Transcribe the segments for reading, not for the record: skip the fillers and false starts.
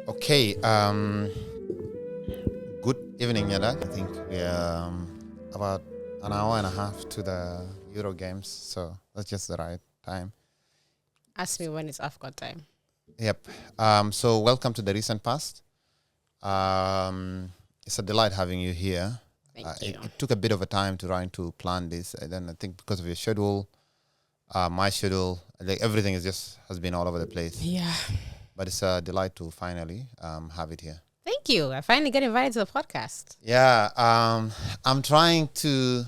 Okay. Good evening, Nyadak. I think we are about an hour and a half to the Euro Games, so that's just the right time. Ask me when it's Afghan time. Yep. So welcome to the recent past. It's a delight having you here. Thank you. It took a bit of a time to plan this, and then I think because of your schedule, my schedule, like everything has been all over the place. Yeah. But it's a delight to finally have it here. Thank you. I finally got invited to the podcast. Yeah, I'm trying to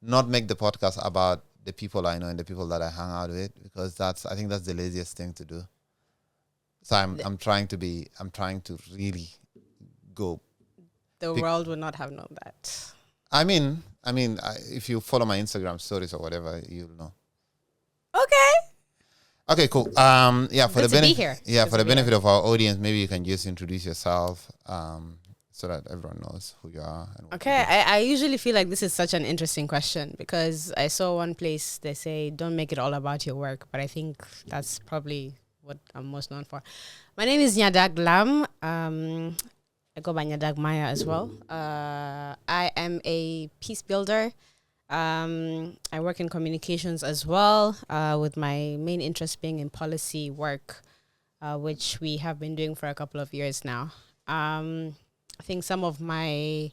not make the podcast about the people I know and the people that I hang out with, because I think that's the laziest thing to do. So I'm trying to really go. The world would not have known that. I mean, if you follow my Instagram stories or whatever, you'll know. Okay, cool. For the benefit of our audience, maybe you can just introduce yourself, so that everyone knows who you are. And Okay, I usually feel like this is such an interesting question because I saw one place they say don't make it all about your work, but I think that's probably what I'm most known for. My name is Nyadak Lam. I go by Nyadak Maya as well. I am a peace builder. I work in communications as well, with my main interest being in policy work, which we have been doing for a couple of years now. I think some of my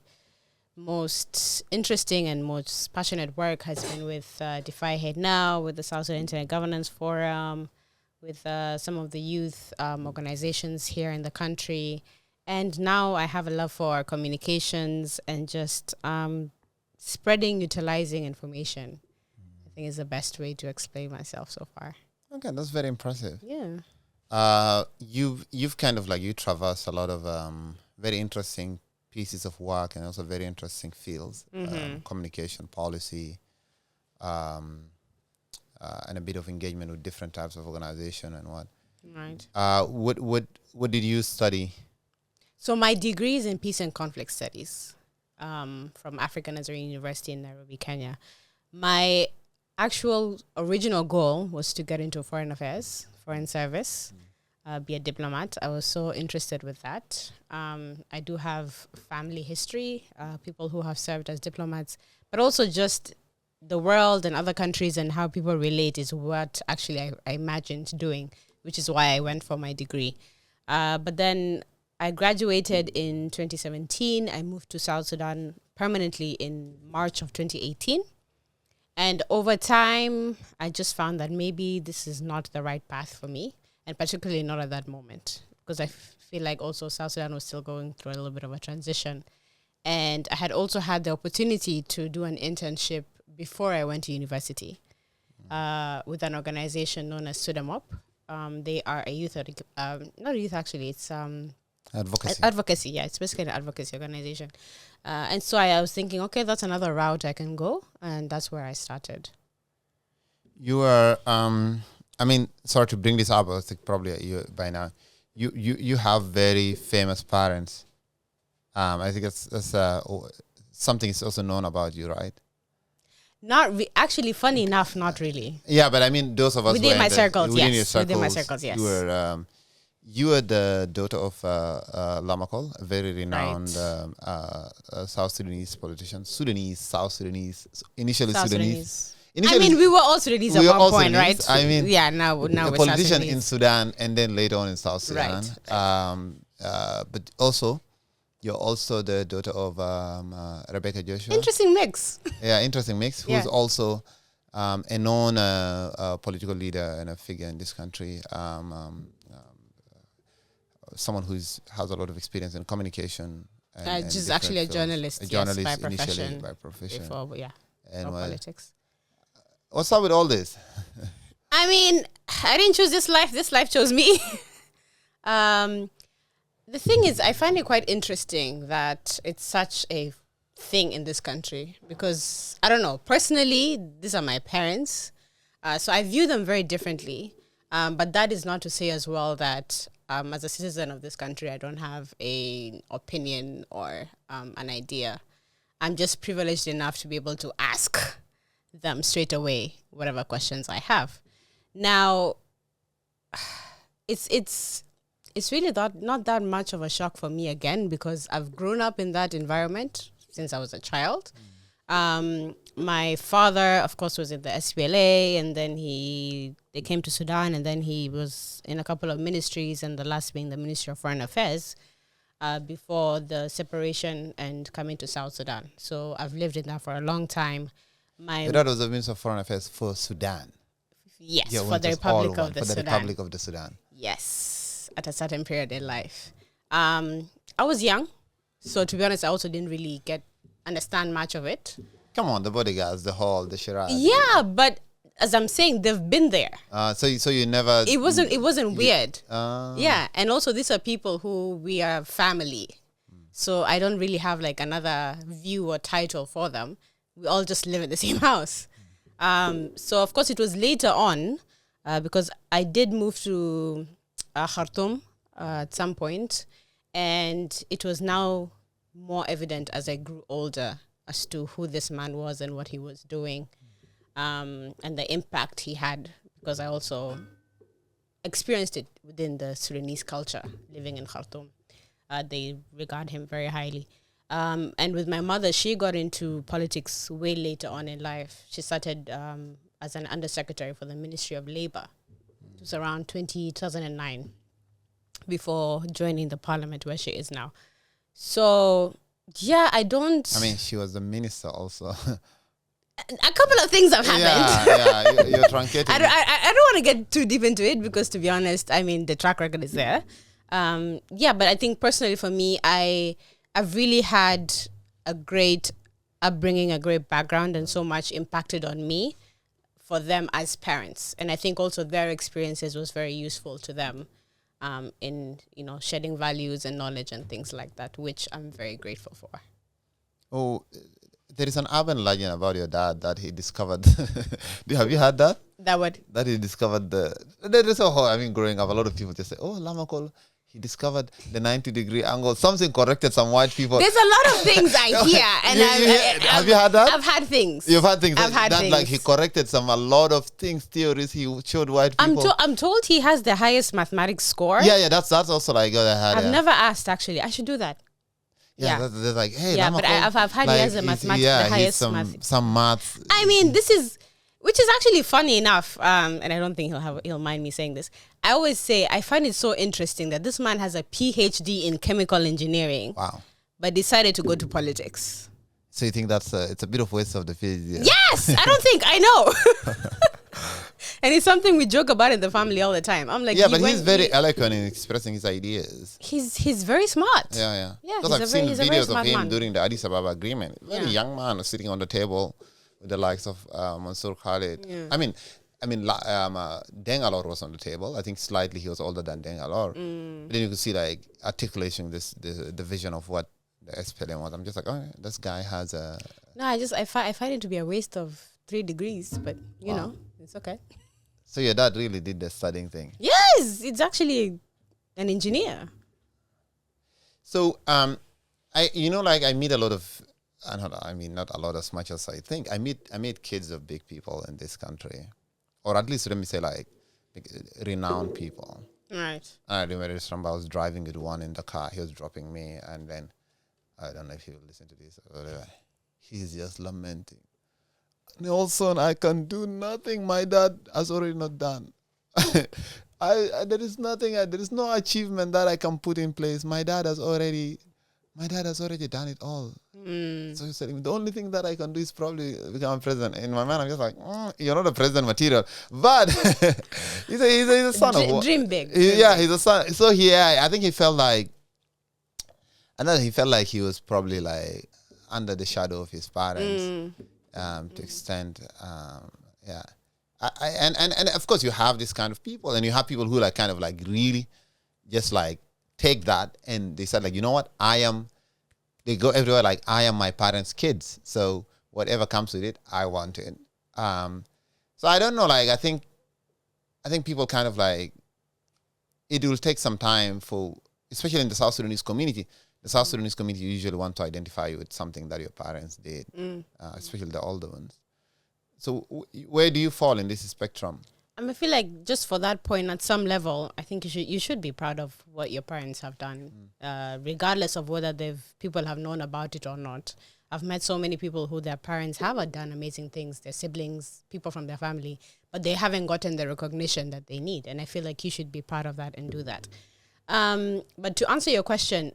most interesting and most passionate work has been with DefyHateNow, with the South Sudan Internet Governance Forum, with some of the youth organizations here in the country. And now I have a love for communications and just spreading, utilizing information. I think is the best way to explain myself so far. Okay, that's very impressive. Yeah. You've kind of you traverse a lot of very interesting pieces of work and also very interesting fields, communication, policy, and a bit of engagement with different types of organization and what. Right. What did you study? So my degree is in Peace and Conflict Studies, from Africa Nazarene University in Nairobi, Kenya. My actual original goal was to get into foreign affairs, foreign service, be a diplomat. I was so interested with that. I do have family history, people who have served as diplomats, but also just the world and other countries and how people relate is what actually I imagined doing, which is why I went for my degree. But then I graduated in 2017. I moved to South Sudan permanently in March of 2018. And over time, I just found that maybe this is not the right path for me, and particularly not at that moment, because I feel like also South Sudan was still going through a little bit of a transition. And I had also had the opportunity to do an internship before I went to university with an organization known as Sudamop. They are a youth, not youth actually, it's advocacy. Yeah, it's basically an advocacy organization. And so I was thinking, okay, that's another route I can go, and that's where I started. You are, sorry to bring this up, I think probably you by now. You have very famous parents. I think that's something is also known about you, right? Actually, funny enough, not really. Yeah, but I mean, those of us within my circles, within yes. Within my circles, yes. You were the daughter of Lamakol, a very renowned South Sudanese politician. South Sudanese. Initially Sudanese. I mean, we were all Sudanese at one point, Sudanese, right? I mean, yeah, now a we're politician in Sudan and then later on in South Sudan. Right. But also, you're also the daughter of Rebecca Joshua. Interesting mix. Yeah, interesting mix. Who's also a known political leader and a figure in this country. Someone who has a lot of experience in communication. And just actually a journalist. A journalist by initially profession. by profession. Before, and politics. What's up with all this? I mean, I didn't choose this life. This life chose me. The thing is, I find it quite interesting that it's such a thing in this country because, I don't know, personally, these are my parents. So I view them very differently. But that is not to say as well that as a citizen of this country, I don't have an opinion or an idea. I'm just privileged enough to be able to ask them straight away whatever questions I have. Now, it's it's really not that much of a shock for me again, because I've grown up in that environment since I was a child. My father, of course, was in the SPLA, and then they came to Sudan, and then he was in a couple of ministries, and the last being the Ministry of Foreign Affairs, before the separation and coming to South Sudan. So I've lived in that for a long time. Your dad was the Minister of Foreign Affairs for Sudan. Yes, Yeah, for the Republic of the Sudan. Republic of the Sudan. Yes, at a certain period in life. I was young, so to be honest, I also didn't really understand much of it. Come on, the bodyguards, the hall, the Shiraz. Yeah, but as I'm saying, they've been there. So you never... It wasn't weird. Uh, Yeah, and also these are people who we are family. So I don't really have like another view or title for them. We all just live in the same house. So of course it was later on, because I did move to Khartoum at some point, and it was now more evident as I grew older as to who this man was and what he was doing, and the impact he had, because I also experienced it within the Sudanese culture, living in Khartoum. They regard him very highly. And with my mother, she got into politics way later on in life. She started as an undersecretary for the Ministry of Labor. It was around 2009 before joining the parliament where she is now. So, yeah, I mean, she was the minister also. A couple of things have happened. You're truncating. I don't want to get too deep into it, because to be honest, I mean, the track record is there. But I think personally for me, I've really had a great upbringing, a great background, and so much impacted on me for them as parents. And I think also their experiences was very useful to them in, shedding values and knowledge and things like that, which I'm very grateful for. Oh, there is an urban legend about your dad that he discovered. Have you heard that? That what? That he discovered there is a whole, growing up, a lot of people just say, oh, Lamakol, he discovered the 90-degree angle. Something corrected some white people. There's a lot of things I hear. And have you heard that? I've had things. You've had things. I've had things. Like he corrected a lot of theories he showed white people. I'm told he has the highest mathematics score. Yeah, that's also like what I had. I've never asked, actually. I should do that. Yeah. They're like, hey, yeah, but I've had he has the mathematics, the highest some maths. I mean, which is actually funny enough, and I don't think he'll mind me saying this. I always say I find it so interesting that this man has a PhD in chemical engineering. Wow. But decided to go to politics. So you think it's a bit of waste of the PhD? Yes, I don't think I know. And it's something we joke about in the family all the time. I'm like, yeah, but he's very eloquent in expressing his ideas. He's very smart. Yeah. Yeah, because I've seen videos of him man. during the Addis Ababa agreement. Very young man sitting on the table with the likes of Mansour Khalid. Yeah. I mean, Deng Alor was on the table. I think slightly he was older than Deng Alor. But then you could see like articulation the vision of what the SPLM was. I'm just like, oh, this guy has a... No, I find it to be a waste of 3 degrees, but you know, it's okay. So your dad really did the studying thing? Yes, it's actually an engineer. So, I meet a lot of, not a lot as much as I think. I meet kids of big people in this country, or at least let me say like renowned people. Right. I remember I was driving with one in the car. He was dropping me, and then I don't know if he will listen to this. He's just lamenting. Nelson, I can do nothing. My dad has already not done. There is nothing. There is no achievement that I can put in place. My dad has already done it all. So he said, the only thing that I can do is probably become president. In my mind, I'm just like, you're not a president material. But he's a son of... Dream big. He's a son. So I think he felt like... And then he felt like he was probably like under the shadow of his parents to extend... And of course you have this kind of people, and you have people who like kind of like really just like take that and they said like, you know what, they go everywhere like, I am my parents' kids, so whatever comes with it, I want it. So I don't know, like I think people kind of like, it will take some time for, especially in the South Sudanese community. The South Sudanese community usually want to identify you with something that your parents did, especially the older ones. So where do you fall in this spectrum? I feel like just for that point, at some level, I think you should be proud of what your parents have done, regardless of whether people have known about it or not. I've met so many people who their parents have done amazing things, their siblings, people from their family, but they haven't gotten the recognition that they need. And I feel like you should be proud of that and do that. But to answer your question,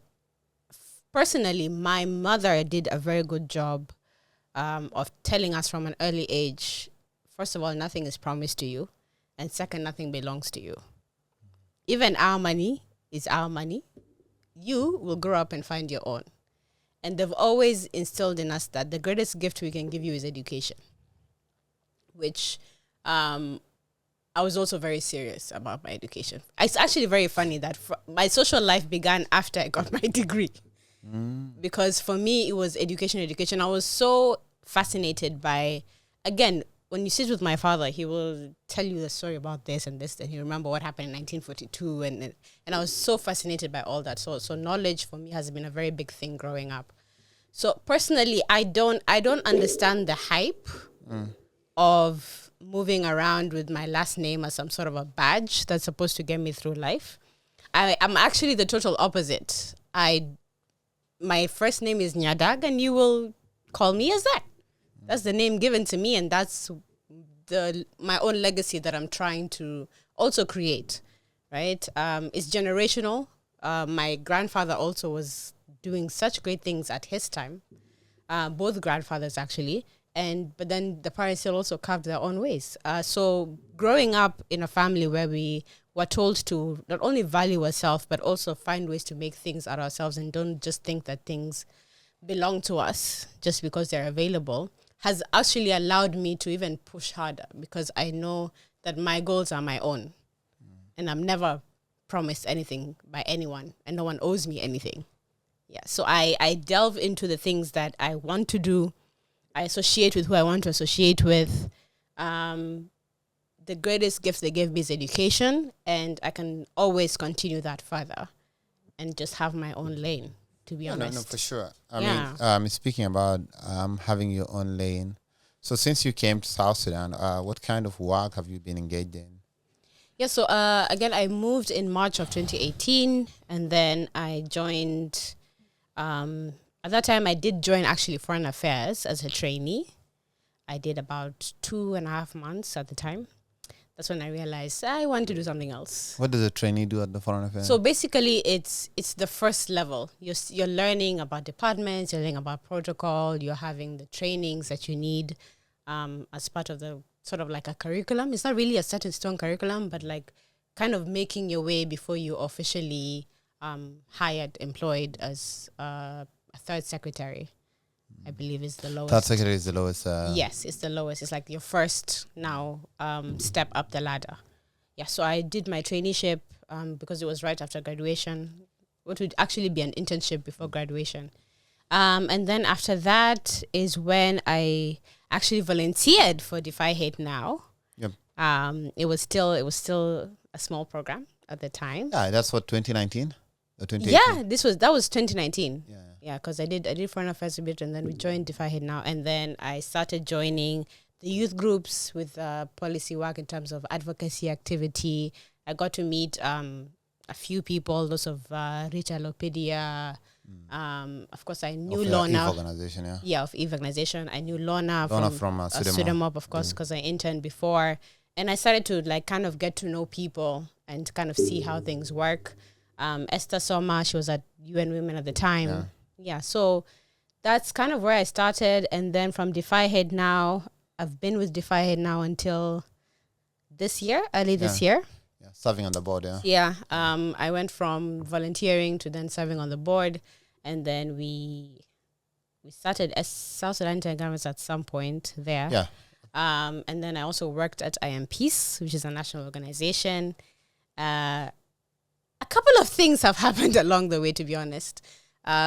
personally, my mother did a very good job of telling us from an early age, first of all, nothing is promised to you. And second, nothing belongs to you. Even our money is our money. You will grow up and find your own. And they've always instilled in us that the greatest gift we can give you is education, which I was also very serious about my education. It's actually very funny that my social life began after I got my degree. Because for me, it was education. I was so fascinated by, again, when you sit with my father, he will tell you the story about this and this, and you remember what happened in 1942, and I was so fascinated by all that. So knowledge for me has been a very big thing growing up. So personally, I don't understand the hype of moving around with my last name as some sort of a badge that's supposed to get me through life. I'm actually the total opposite. My first name is Nyadak, and you will call me as that. That's the name given to me, and that's my own legacy that I'm trying to also create, right? It's generational. My grandfather also was doing such great things at his time, both grandfathers actually, but then the parents still also carved their own ways. So growing up in a family where we were told to not only value ourselves, but also find ways to make things out of ourselves and don't just think that things belong to us just because they're available, has actually allowed me to even push harder, because I know that my goals are my own and I'm never promised anything by anyone and no one owes me anything. Yeah. So I delve into the things that I want to do. I associate with who I want to associate with. The greatest gift they gave me is education, and I can always continue that further and just have my own lane. To be honest. No, for sure. I mean, speaking about having your own lane. So since you came to South Sudan, what kind of work have you been engaged in? Yeah, so again, I moved in March of 2018, and then I joined, at that time I did join actually Foreign Affairs as a trainee. I did about 2.5 months at the time. That's when I realized I want to do something else. What does a trainee do at the Foreign Affairs? So basically, it's the first level. You're learning about departments, you're learning about protocol, you're having the trainings that you need as part of the sort of like a curriculum. It's not really a set in stone curriculum, but like kind of making your way before you officially employed as a third secretary. I believe is the lowest. Third secretary is the lowest. Yes, it's the lowest. It's like your first now step up the ladder. Yeah, so I did my traineeship because it was right after graduation. What would actually be an internship before graduation. And then after that is when I actually volunteered for DefyHateNow. Yep. It was still a small program at the time. Yeah, that's what 2019 or 2018. Yeah, that was 2019. Yeah, because I did Foreign Affairs a bit, and then we joined DefyHateNow, and then I started joining the youth groups with policy work in terms of advocacy activity. I got to meet a few people, those of Richalopedia. Of course, I knew Lorna. Eve organization, of Eve organization. I knew Lorna from Sudamop, of course, because I interned before, and I started to like kind of get to know people and kind of see how things work. Esther Soma, she was at UN Women at the time. Yeah, so that's kind of where I started. And then from DefyHateNow, I've been with DefyHateNow until this year, early this year. Yeah, serving on the board, I went from volunteering to then serving on the board. And then we started as South Sudan Government at some point there. Yeah. And then I also worked at Peace, which is a national organization. A couple of things have happened along the way, to be honest.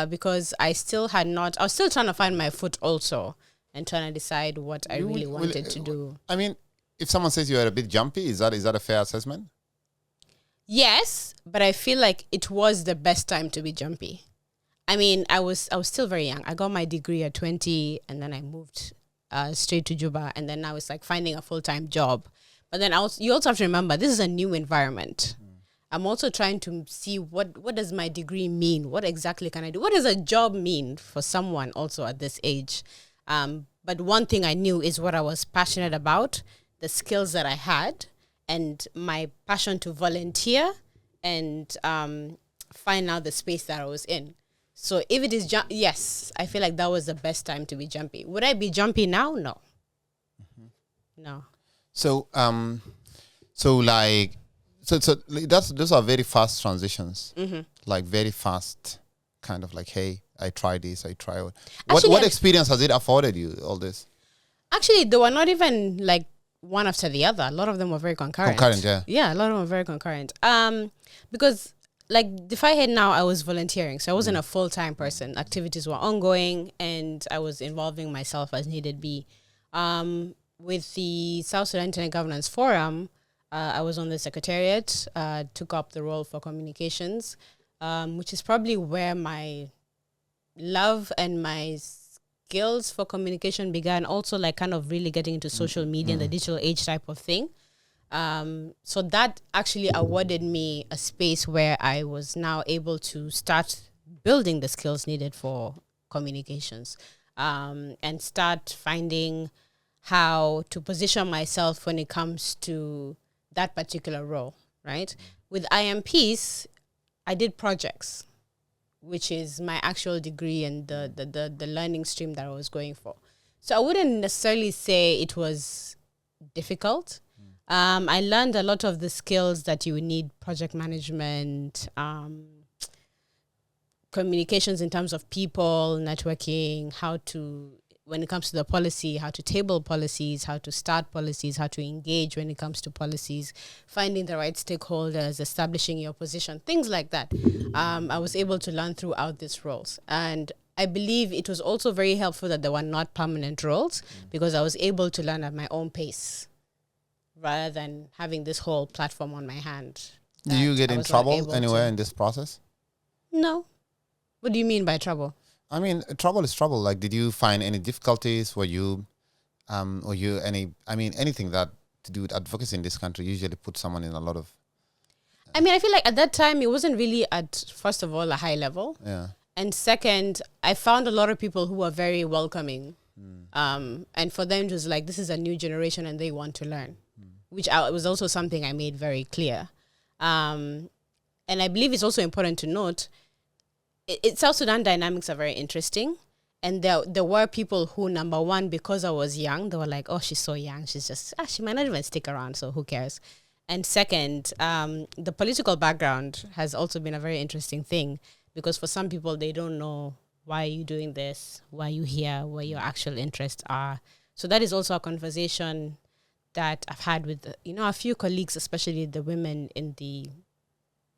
Because I was still trying to find my foot also and trying to decide what I really wanted to do. I mean, if someone says you are a bit jumpy, is that a fair assessment? Yes, but I feel like it was the best time to be jumpy. I mean, I was still very young. I got my degree at 20, and then I moved straight to Juba, and then now it's like finding a full-time job. But then you also have to remember, this is a new environment. I'm also trying to see what does my degree mean? What exactly can I do? What does a job mean for someone also at this age? But one thing I knew is what I was passionate about, the skills that I had, and my passion to volunteer and find out the space that I was in. So if it is, yes, I feel like that was the best time to be jumpy. Would I be jumpy now? No. No. So, those are very fast transitions. Like very fast, kind of like, hey, I tried this, I tried. What experience has it afforded you? All this? Actually, they were not even like one after the other. A lot of them were very concurrent. Yeah, a lot of them were very concurrent. Because like DefyHateNow, I was volunteering, so I wasn't a full-time person. Activities were ongoing, and I was involving myself as needed be. With the South Sudan Intergovernance Forum, I was on the secretariat, took up the role for communications, which is probably where my love and my skills for communication began. Also, like kind of really getting into social media and the digital age type of thing. So that actually awarded me a space where I was now able to start building the skills needed for communications, and start finding how to position myself when it comes to that particular role, right? With Peace, I did projects, which is my actual degree and the learning stream that I was going for. So I wouldn't necessarily say it was difficult. I learned a lot of the skills that you would need: project management, communications in terms of people, networking, how to, when it comes to the policy, how to table policies, how to start policies, how to engage when it comes to policies, finding the right stakeholders, establishing your position, things like that. I was able to learn throughout these roles. And I believe it was also very helpful that there were not permanent roles, because I was able to learn at my own pace rather than having this whole platform on my hand. Do you get in trouble anywhere in this process? No. What do you mean by trouble? I mean, trouble is trouble. Like, did you find any difficulties? Anything that to do with advocacy in this country usually puts someone in a lot of... I mean, I feel like at that time, it wasn't really at, first of all, a high level. Yeah. And second, I found a lot of people who were very welcoming. And for them, it was like, this is a new generation and they want to learn, which was also something I made very clear. And I believe it's also important to note, South Sudan dynamics are very interesting. And there were people who, number one, because I was young, they were like, oh, she's so young. She's just, she might not even stick around, so who cares? And second, the political background has also been a very interesting thing, because for some people, they don't know why are you doing this, why are you here, where your actual interests are. So that is also a conversation that I've had with, a few colleagues, especially the women in the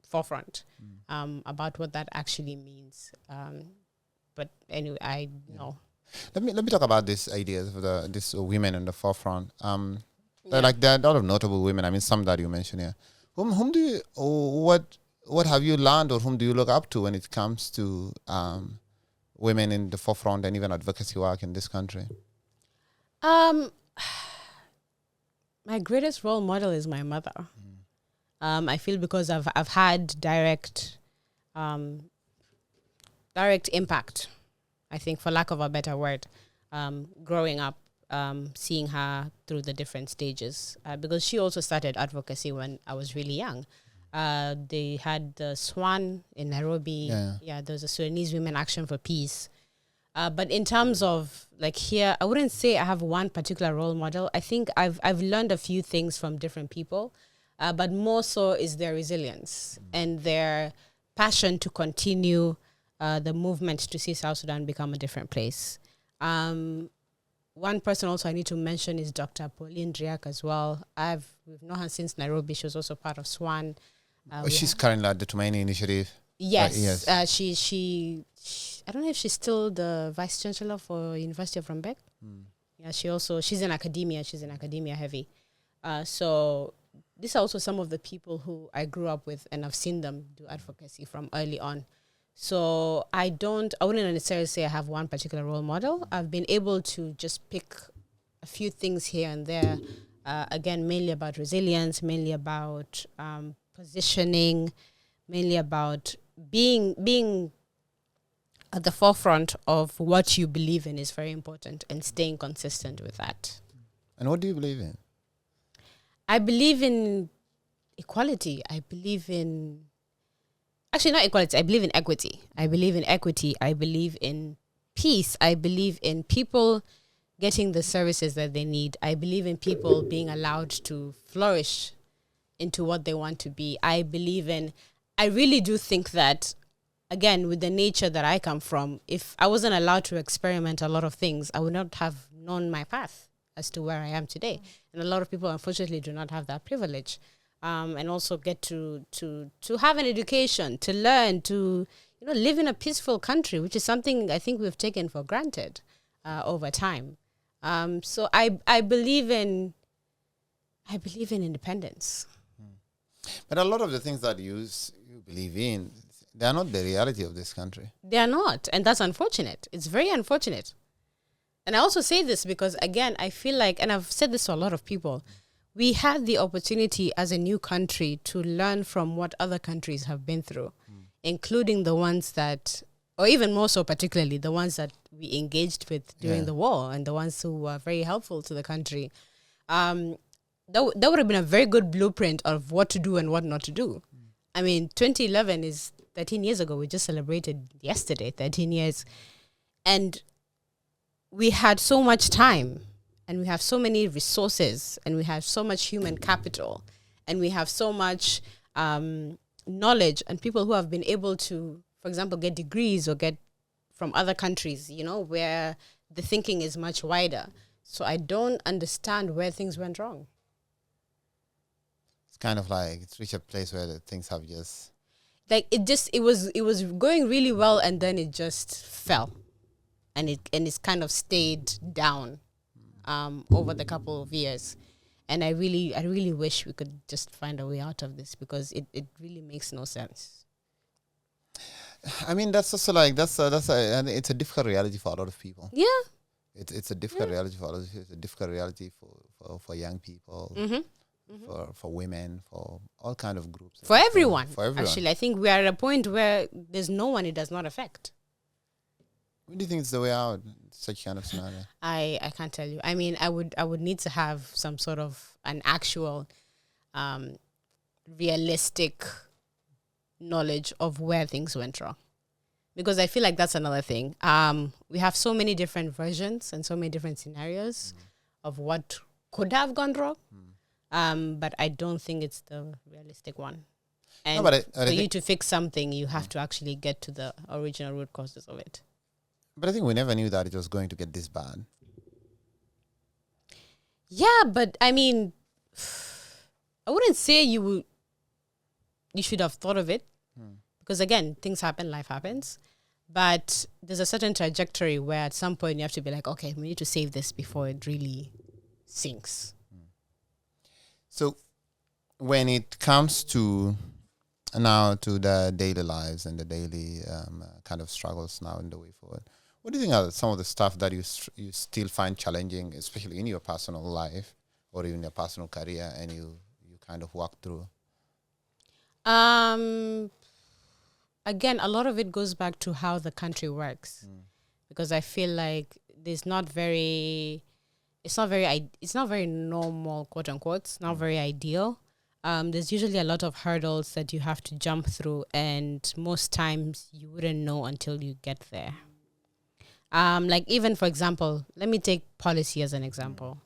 forefront, about what that actually means. But anyway, I know. Let me talk about these ideas of these women in the forefront. There are a lot of notable women. I mean, some that you mentioned here. Whom do you, what have you learned, or whom do you look up to when it comes to women in the forefront and even advocacy work in this country? My greatest role model is my mother. I feel because I've had direct impact, I think, for lack of a better word, growing up, seeing her through the different stages, because she also started advocacy when I was really young. They had the SWAN in Nairobi. There's a Sudanese Women Action for Peace. But in terms of here, I wouldn't say I have one particular role model. I think I've learned a few things from different people, but more so is their resilience and their passion to continue the movement to see South Sudan become a different place. One person also I need to mention is Dr. Pauline Driak as well. We've known her since Nairobi. She was also part of SWAN. She's currently at the Tumaini Initiative. Yes. She I don't know if she's still the Vice Chancellor for University of Rumbek. Yeah, she's in academia. She's in academia heavy. So these are also some of the people who I grew up with, and I've seen them do advocacy from early on. So I wouldn't necessarily say I have one particular role model. I've been able to just pick a few things here and there Again, mainly about resilience, mainly about positioning, mainly about being at the forefront of what you believe in is very important, and staying consistent with that. And what do you believe in? I believe in equality. I believe in, actually not equality, I believe in equity. I believe in equity. I believe in peace. I believe in people getting the services that they need. I believe in people being allowed to flourish into what they want to be. I really do think that, again, with the nature that I come from, if I wasn't allowed to experiment a lot of things, I would not have known my path as to where I am today. And a lot of people, unfortunately, do not have that privilege. And also get to have an education, to learn, to live in a peaceful country, which is something I think we've taken for granted over time. So I believe in independence. But a lot of the things that you believe in, they are not the reality of this country. They are not, and that's unfortunate. It's very unfortunate. And I also say this because, again, I feel like, and I've said this to a lot of people, we had the opportunity as a new country to learn from what other countries have been through, including the ones that, or even more so particularly, the ones that we engaged with during the war, and the ones who were very helpful to the country. That would have been a very good blueprint of what to do and what not to do. I mean, 2011 is 13 years ago. We just celebrated yesterday, 13 years. And we had so much time, and we have so many resources, and we have so much human capital, and we have so much knowledge, and people who have been able to, for example, get degrees or get from other countries, where the thinking is much wider. So I don't understand where things went wrong. It's kind of like it's reached a place where the things have just like it was going really well, and then it just fell, and it's kind of stayed down over the couple of years. And I really wish we could just find a way out of this, because it really makes no sense. I mean, that's also like and it's a difficult reality for a lot of people. Yeah, it's a difficult reality for others. It's a difficult reality for young people. Mm-hmm. For women, for all kind of groups. For everyone. Actually, I think we are at a point where there's no one it does not affect. What do you think is the way out in such kind of scenario? I can't tell you. I mean, I would need to have some sort of an actual realistic knowledge of where things went wrong. Because I feel like that's another thing. We have so many different versions and so many different scenarios of what could have gone wrong. But I don't think it's the realistic one. And for you to fix something, you have to actually get to the original root causes of it. But I think we never knew that it was going to get this bad. Yeah, but I mean, I wouldn't say you should have thought of it. Because again, things happen, life happens. But there's a certain trajectory where at some point you have to be like, okay, we need to save this before it really sinks. So when it comes to the daily lives and the daily kind of struggles now in the way forward, what do you think are some of the stuff that you still find challenging, especially in your personal life or in your personal career, and you kind of walk through? Again, a lot of it goes back to how the country works, because I feel like it's not very normal, quote unquote. It's not very ideal. There's usually a lot of hurdles that you have to jump through, and most times you wouldn't know until you get there. Like even, for example, let me take policy as an example.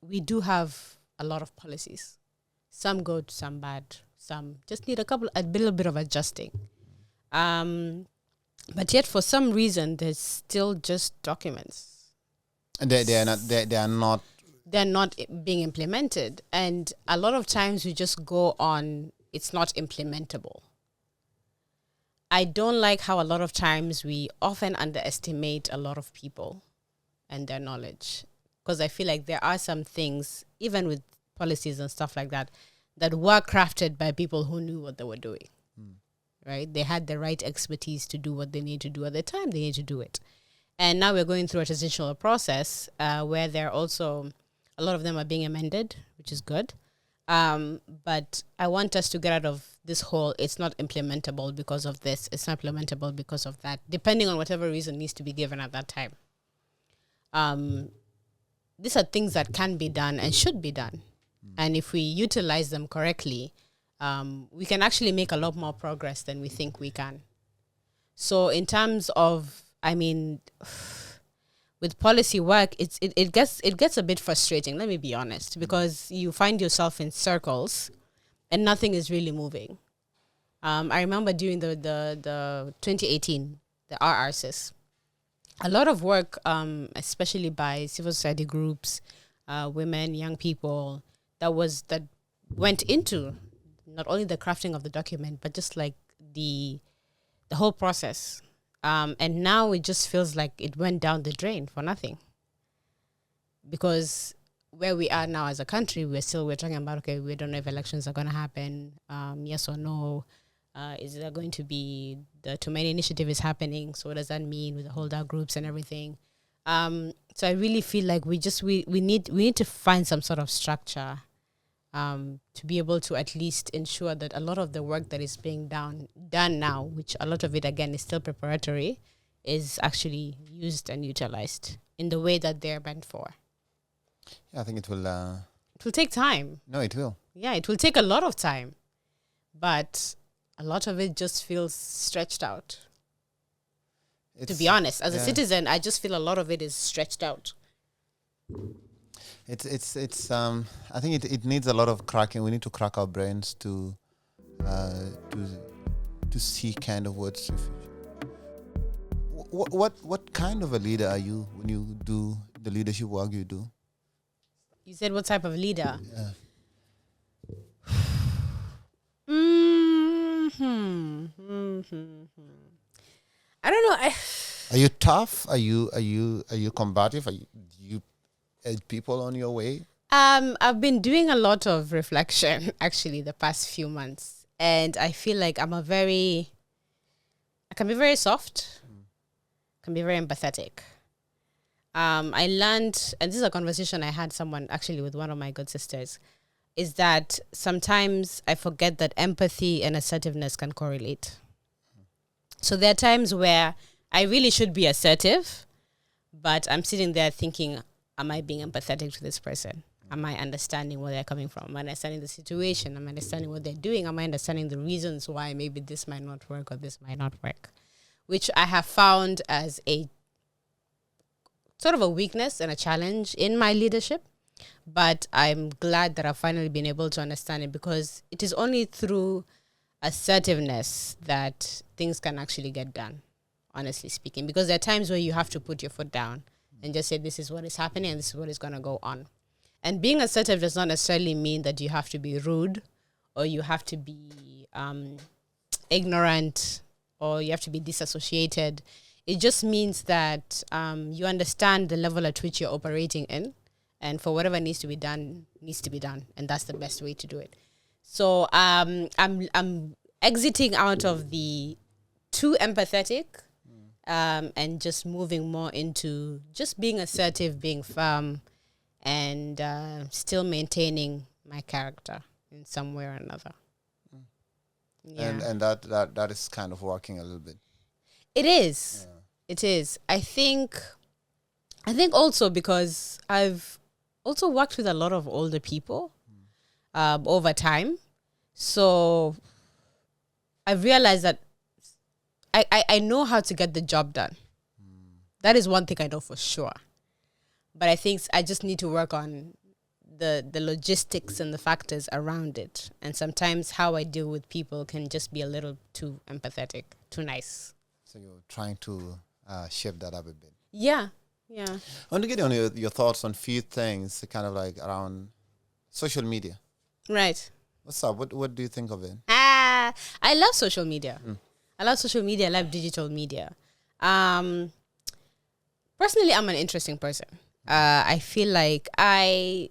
We do have a lot of policies. Some good, some bad. Some just need a little bit of adjusting. But yet, for some reason, there's still just documents. And they're not being implemented. And a lot of times we just go on, it's not implementable. I don't like how a lot of times we often underestimate a lot of people and their knowledge. Because I feel like there are some things, even with policies and stuff like that, that were crafted by people who knew what they were doing. Right? They had the right expertise to do what they need to do at the time they need to do it. And now we're going through a transitional process where there are also A lot of them are being amended, which is good. But I want us to get out of this whole, it's not implementable because of this, it's not implementable because of that, depending on whatever reason needs to be given at that time. These are things that can be done and should be done. And if we utilize them correctly, we can actually make a lot more progress than we think we can. So in terms of, I mean, with policy work, it gets a bit frustrating, let me be honest, because you find yourself in circles and nothing is really moving. I remember during the 2018, the RRCs, a lot of work, especially by civil society groups, women, young people, that went into not only the crafting of the document, but just like the whole process. And now it just feels like it went down the drain for nothing. Because where we are now as a country, we're talking about, okay, we don't know if elections are going to happen, yes or no. Is there going to be the Too Many initiative is happening? So what does that mean with the holdout groups and everything? So I really feel like we need to find some sort of structure to be able to at least ensure that a lot of the work that is being done now, which a lot of it again is still preparatory, is actually used and utilized in the way that they're meant for. Yeah, I think it will. It will take time. No, it will. Yeah, it will take a lot of time, but a lot of it just feels stretched out. To be honest, as a citizen, I just feel a lot of it is stretched out. It's I think it needs a lot of cracking. We need to crack our brains to see kind of what's the future. What kind of a leader are you when you do the leadership work you do? You said what type of leader? Yeah. I don't know. Are you tough? Are you combative? Do you edge people on your way? I've been doing a lot of reflection actually the past few months, and I feel like I can be very soft, can be very empathetic. I learned, and this is a conversation I had with one of my good sisters, is that sometimes I forget that empathy and assertiveness can correlate. So there are times where I really should be assertive, but I'm sitting there thinking, am I being empathetic to this person? Am I understanding where they're coming from? Am I understanding the situation? Am I understanding what they're doing? Am I understanding the reasons why maybe this might not work or this might not work? Which I have found as a sort of a weakness and a challenge in my leadership. But I'm glad that I've finally been able to understand it, because it is only through assertiveness that things can actually get done, honestly speaking. Because there are times where you have to put your foot down and just say, this is what is happening and this is what is going to go on. And being assertive does not necessarily mean that you have to be rude or you have to be ignorant or you have to be disassociated. It just means that you understand the level at which you're operating in, and for whatever needs to be done, and that's the best way to do it. So I'm exiting out of the too empathetic and just moving more into just being assertive, being firm, and still maintaining my character in some way or another. Yeah. And that is kind of working a little bit. It is. Yeah. It is. I think also because I've also worked with a lot of older people over time. So I've realized that I know how to get the job done. That is one thing I know for sure. But I think I just need to work on the logistics and the factors around it. And sometimes how I deal with people can just be a little too empathetic, too nice. So you're trying to shape that up a bit. Yeah. I want to get on your thoughts on few things, kind of like around social media. Right. What's up? What do you think of it? I love social media. I love social media. I love digital media. Personally, I'm an interesting person. I feel like at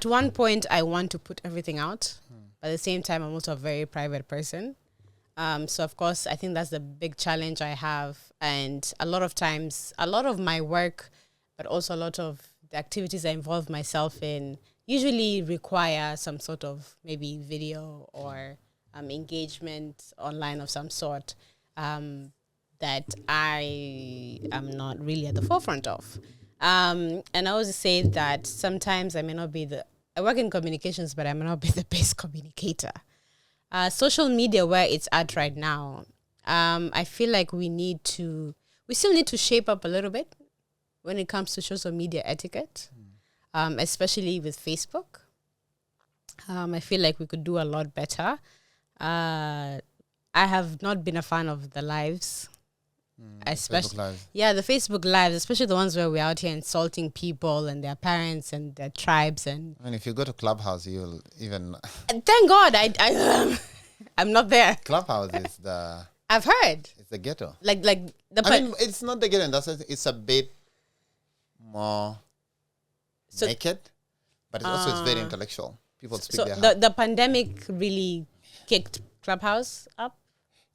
one point, I want to put everything out. But at the same time, I'm also a very private person. So, of course, I think that's the big challenge I have. And a lot of times, a lot of my work, but also a lot of the activities I involve myself in usually require some sort of maybe video or engagement online of some sort that I am not really at the forefront of. And I always say that sometimes I may not be I work in communications, but I may not be the best communicator. Social media, where it's at right now, I feel like we still need to shape up a little bit when it comes to social media etiquette, especially with Facebook. I feel like we could do a lot better. I have not been a fan of the lives. Especially, the Facebook lives, especially the ones where we're out here insulting people and their parents and their tribes. And I mean, if you go to Clubhouse, you'll even. Thank God, I'm not there. Clubhouse is the. I've heard it's the ghetto. Like the. I mean, it's not the ghetto in that sense. It's a bit more naked, but it's very intellectual. People speak their heart. The pandemic really kicked Clubhouse up.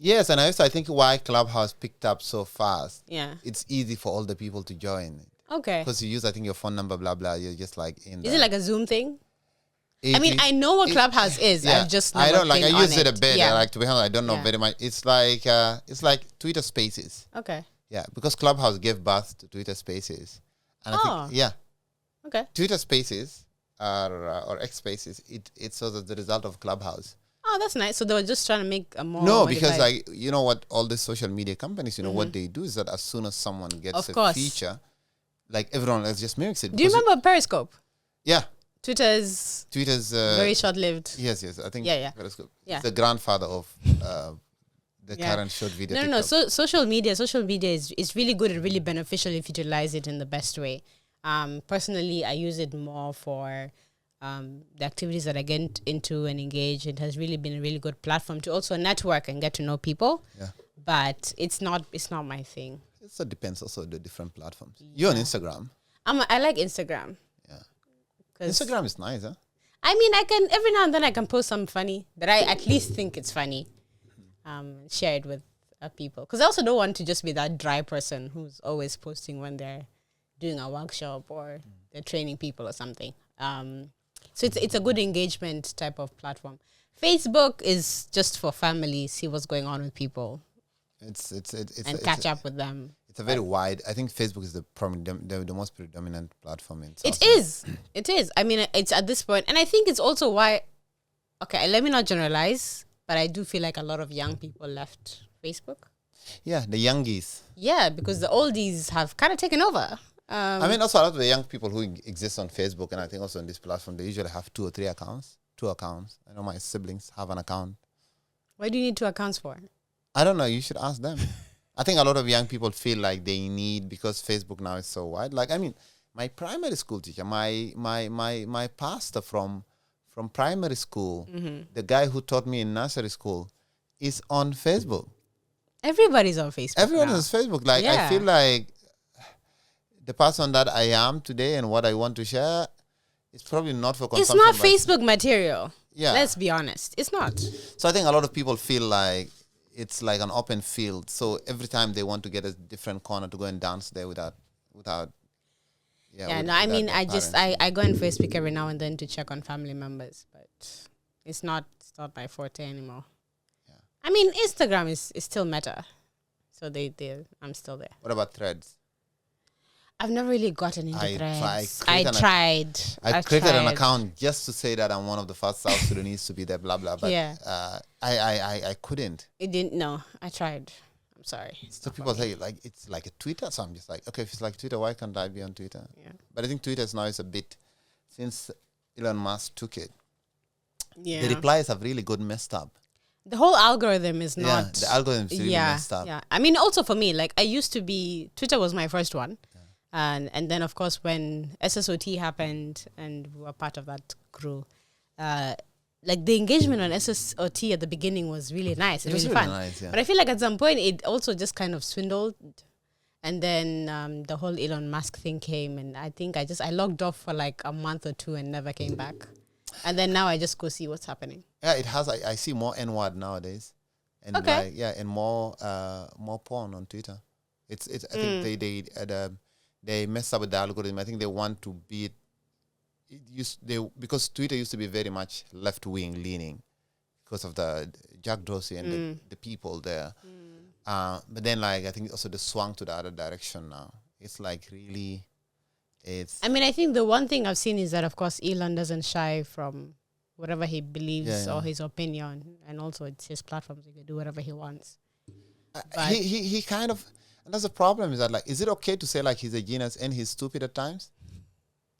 Yes, and I think why Clubhouse picked up so fast. Yeah. It's easy for all the people to join. Okay. Because you use, I think, your phone number, blah, blah. You're just like in Is it like a Zoom thing? I know what Clubhouse is. Yeah. I've just I never I use it a bit. Yeah. Like, to be honest, I don't know very much. It's like Twitter Spaces. Okay. Yeah, because Clubhouse gave birth to Twitter Spaces. And I think, okay. Twitter Spaces or X Spaces, it's sort of the result of Clubhouse. Oh, that's nice. So they were just trying to make a more... No, because you know what, all these social media companies, what they do is that as soon as someone gets a feature, like everyone else just mimics it. Do you remember Periscope? Yeah. Twitter's very short-lived. Yes. I think Periscope. Yeah. It's the grandfather of the current short video. No. So social media is really good and really beneficial if you utilize it in the best way. Personally, I use it more for... the activities that I get into and engage. It has really been a really good platform to also network and get to know people. Yeah. But it's not my thing. It also depends also on the different platforms. You're on Instagram. I like Instagram. Yeah. Instagram is nice, huh? I mean, I can every now and then I can post something funny that I at least think it's funny. Share it with people. Because I also don't want to just be that dry person who's always posting when they're doing a workshop or they're training people or something. So it's a good engagement type of platform. Facebook is just for family, see what's going on with people. It's catch up with them. It's a very wide. I think Facebook is the most predominant platform in South Sudan. It is. I mean, it's at this point, and I think it's also why. Okay, let me not generalize, but I do feel like a lot of young people left Facebook. Yeah, the youngies. Yeah, because the oldies have kind of taken over. I mean, also a lot of the young people who exist on Facebook, and I think also on this platform, they usually have 2 or 3 accounts. 2 accounts. I know my siblings have an account. What do you need 2 accounts for? I don't know. You should ask them. I think a lot of young people feel like they need, because Facebook now is so wide. Like, I mean, my primary school teacher, my pastor from primary school, the guy who taught me in nursery school, is on Facebook. Everybody's on Facebook. Everyone's on Facebook. Like, I feel like the person that I am today and what I want to share is probably not for consumption. It's not Facebook material. Yeah. Let's be honest. It's not. So I think a lot of people feel like it's like an open field. So every time they want to get a different corner to go and dance there without I go on Facebook every now and then to check on family members, but it's not my forte anymore. Yeah. I mean, Instagram is still Meta. So I'm still there. What about Threads? I've never really gotten into Threads. I created an account just to say that I'm one of the first South Sudanese to be there, blah, blah. But I couldn't. It didn't, no. I tried. I'm sorry. So people say, like, it's like a Twitter. So I'm just like, okay, if it's like Twitter, why can't I be on Twitter? Yeah. But I think Twitter now is a bit, since Elon Musk took it, the replies have really got messed up. The whole algorithm is not... Yeah, the algorithm is really messed up. Yeah. I mean, also for me, like, I used to be... Twitter was my first one. And then, of course, when SSOT happened and we were part of that crew, like the engagement on SSOT at the beginning was really nice. It was really fun. Nice, yeah. But I feel like at some point it also just kind of swindled. And then the whole Elon Musk thing came, and I think I logged off for like a month or 2 and never came back. And then now I just go see what's happening. Yeah, it has. I see more N-word nowadays. And and more porn on Twitter. I think they messed up with the algorithm. I think they want to beat because Twitter used to be very much left-wing leaning because of the Jack Dorsey and the people there. But then, like, I think also they swung to the other direction now. It's like really, I mean, I think the one thing I've seen is that, of course, Elon doesn't shy from whatever he believes or his opinion, and also it's his platform, so he can do whatever he wants. He kind of, and that's the problem is that, like, is it okay to say like he's a genius and he's stupid at times?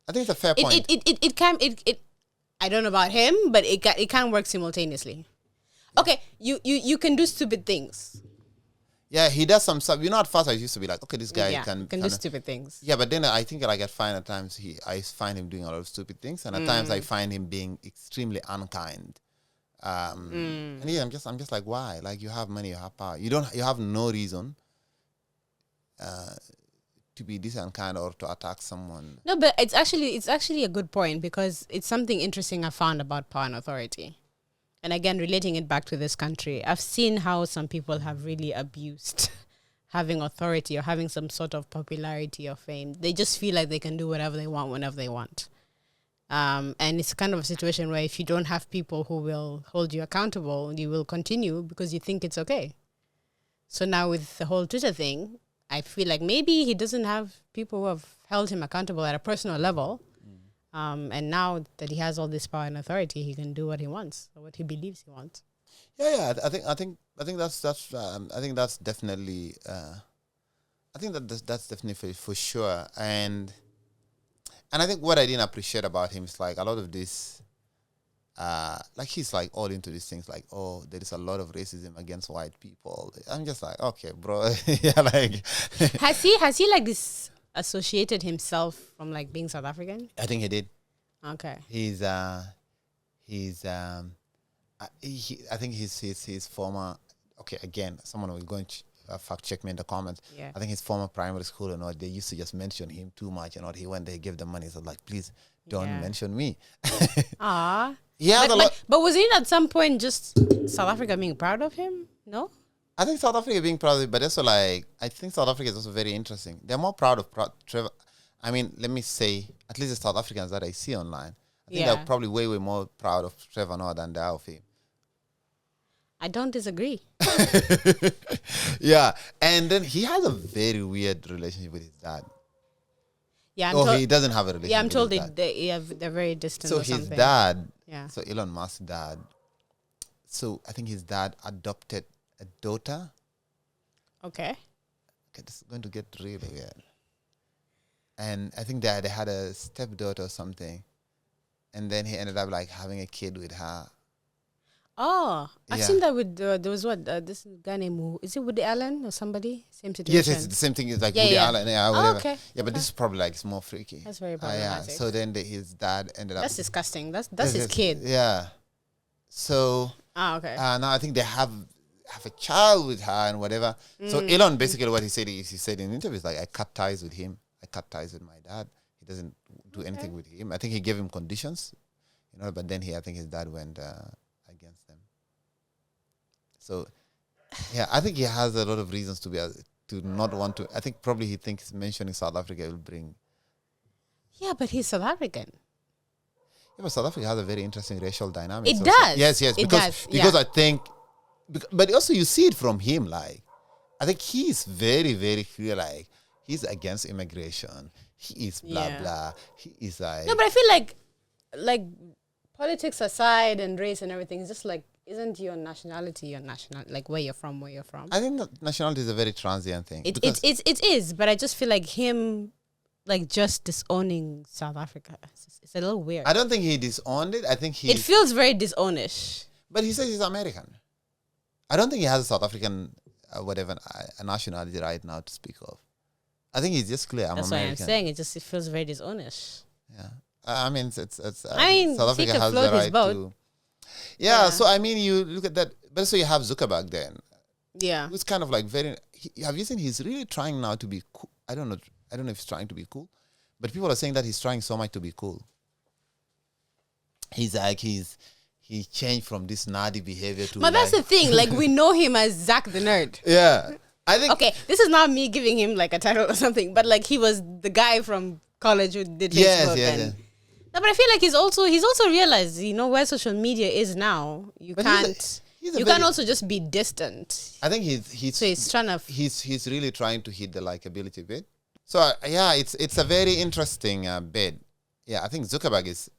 I think it's a fair point. It can I don't know about him, but it can work simultaneously. Okay, you can do stupid things. Yeah, he does some stuff. You know, at first I used to be like, okay, this guy can do stupid things. Yeah, but then I think like I find at times I find him doing a lot of stupid things, and at times I find him being extremely unkind. And yeah, I'm just like, why? Like, you have money, you have power. You have no reason to be this unkind or to attack someone. No, but it's actually a good point, because it's something interesting I found about power and authority. And again, relating it back to this country, I've seen how some people have really abused having authority or having some sort of popularity or fame. They just feel like they can do whatever they want whenever they want. And it's kind of a situation where if you don't have people who will hold you accountable, you will continue because you think it's okay. So now with the whole Twitter thing, I feel like maybe he doesn't have people who have held him accountable at a personal level. And now that he has all this power and authority, he can do what he wants or what he believes he wants. Yeah. I think that's definitely that's definitely for sure. And I think what I didn't appreciate about him is like a lot of this. Like he's like all into these things like, oh, there is a lot of racism against white people. I'm just like, okay, bro. Yeah, like has he like disassociated himself from like being South African? I think he did. Okay. I think his former. Okay, again, someone will go and fact check me in the comments. Yeah. I think his former primary school and all, they used to just mention him too much and all. He went there, gave them money, so like, please don't mention me. Ah. Yeah, but was it at some point just South Africa being proud of him? No? I think South Africa being proud of it, but also like, I think South Africa is also very interesting. They're more proud of Trevor. I mean, let me say, at least the South Africans that I see online, I think they're probably way more proud of Trevor Noah than they are of him. I don't disagree. Yeah, and then he has a very weird relationship with his dad. Yeah, he doesn't have a relationship. Yeah, I'm told with his dad. they're very distant. So or his something. dad, yeah. So Elon Musk's dad. So I think his dad adopted a daughter. Okay, this is going to get really weird. And I think they had a stepdaughter or something, and then he ended up like having a kid with her. Oh, I've seen that with there was this guy named is it Woody Allen or somebody? Same situation. Yes, it's the same thing. It's like Woody Allen, whatever. Oh, okay. Yeah, but this is probably like it's more freaky. That's very problematic. So then his dad ended up. That's disgusting. That's his kid. Yeah. So. Okay. Now I think they have a child with her and whatever. So Elon basically what he said in interviews like, I cut ties with him. I cut ties with my dad. He doesn't do anything with him. I think he gave him conditions, but then I think his dad went against them. So, yeah, I think he has a lot of reasons to not want to. I think probably he thinks mentioning South Africa will bring. Yeah, but he's South African. Yeah, but South Africa has a very interesting racial dynamic. It does. Yes, because I think, but also you see it from him. Like, I think he's very, very clear. Like, he's against immigration. He is blah blah. He is like. No, but I feel like politics aside and race and everything, it's just like, isn't your nationality like where you're from? I think that nationality is a very transient thing. It is, but I just feel like him, like just disowning South Africa. It's a little weird. I don't think he disowned it. I think it feels very disownish. But he says he's American. I don't think he has a South African a nationality right now to speak of. I think he's just clear. That's American. Why I'm saying. It feels very disownish. Yeah, I mean South Africa has the right to. Yeah, so I mean, you look at that, but also you have Zuckerberg then. Yeah, who's kind of like have you seen? He's really trying now to be cool. I don't know if he's trying to be cool, but people are saying that he's trying so much to be cool. He's like he changed from this nerdy behavior to. But that's the thing. Like we know him as Zach the nerd. Yeah. I think Okay, this is not me giving him like a title or something, but like he was the guy from college who did Facebook. Yes. No, but I feel like he's also realized, where social media is now. You But can't you can't also just be distant. I think he's So he's trying to he's really trying to hit the likability bit. So it's a very interesting bit. Yeah, I think Zuckerberg is.